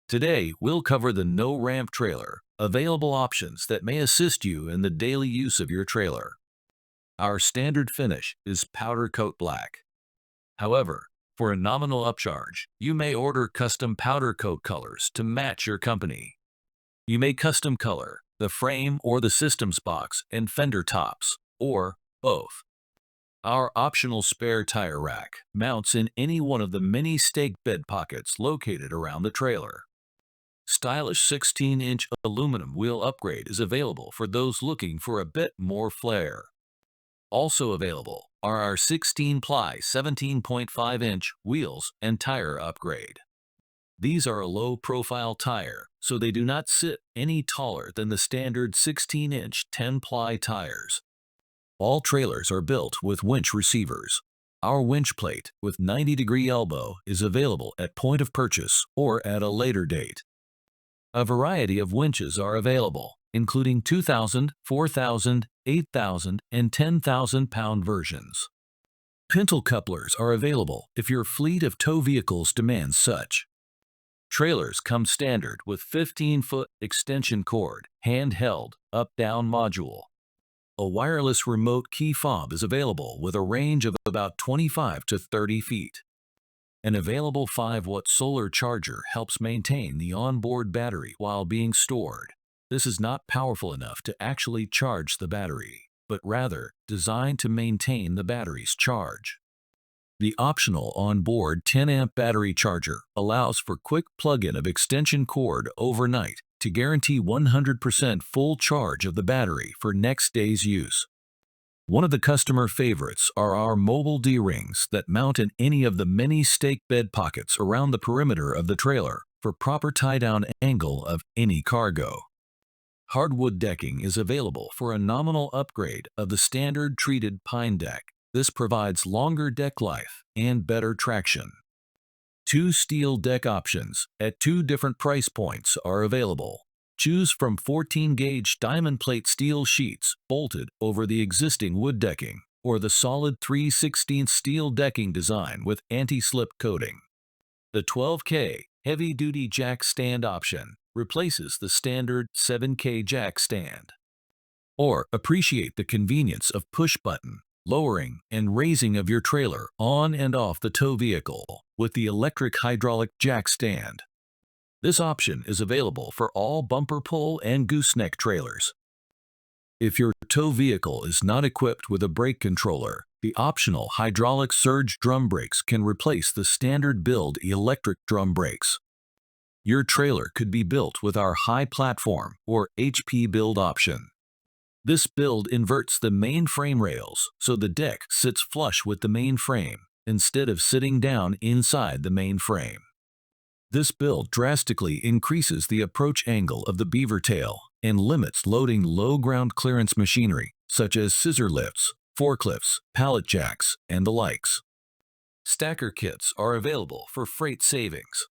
Today, we'll cover the no-ramp trailer, available options that may assist you in the daily use of your trailer. Our standard finish is powder coat black. However, for a nominal upcharge, you may order custom powder coat colors to match your company. You may custom color the frame or the systems box and fender tops, or both. Our optional spare tire rack mounts in any one of the many stake bed pockets located around the trailer. Stylish 16-inch aluminum wheel upgrade is available for those looking for a bit more flair. Also available are our 16-ply 17.5-inch wheels and tire upgrade. These are a low-profile tire, so they do not sit any taller than the standard 16-inch 10-ply tires. All trailers are built with winch receivers. Our winch plate with 90-degree elbow is available at point of purchase or at a later date. A variety of winches are available, including 2,000, 4,000, 8,000, and 10,000-pound versions. Pintle couplers are available if your fleet of tow vehicles demands such. Trailers come standard with 15-foot extension cord, handheld, up-down module. A wireless remote key fob is available with a range of about 25 to 30 feet. An available 5-watt solar charger helps maintain the onboard battery while being stored. This is not powerful enough to actually charge the battery, but rather designed to maintain the battery's charge. The optional onboard 10-amp battery charger allows for quick plug-in of extension cord overnight to guarantee 100% full charge of the battery for next day's use. One of the customer favorites are our mobile D-rings that mount in any of the many stake bed pockets around the perimeter of the trailer for proper tie-down angle of any cargo. Hardwood decking is available for a nominal upgrade of the standard treated pine deck. This provides longer deck life and better traction. 2 steel deck options at 2 different price points are available. Choose from 14-gauge diamond plate steel sheets bolted over the existing wood decking, or the solid 3/16 steel decking design with anti-slip coating. The 12K heavy-duty jack stand option replaces the standard 7K jack stand. Or appreciate the convenience of push-button lowering and raising of your trailer on and off the tow vehicle with the electric hydraulic jack stand. This option is available for all bumper pull and gooseneck trailers. If your tow vehicle is not equipped with a brake controller, the optional hydraulic surge drum brakes can replace the standard build electric drum brakes. Your trailer could be built with our high platform or HP build option. This build inverts the main frame rails so the deck sits flush with the main frame instead of sitting down inside the main frame. This build drastically increases the approach angle of the beaver tail and limits loading low ground clearance machinery such as scissor lifts, forklifts, pallet jacks, and the likes. Stacker kits are available for freight savings.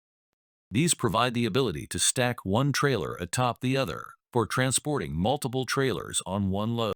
These provide the ability to stack one trailer atop the other for transporting multiple trailers on one load.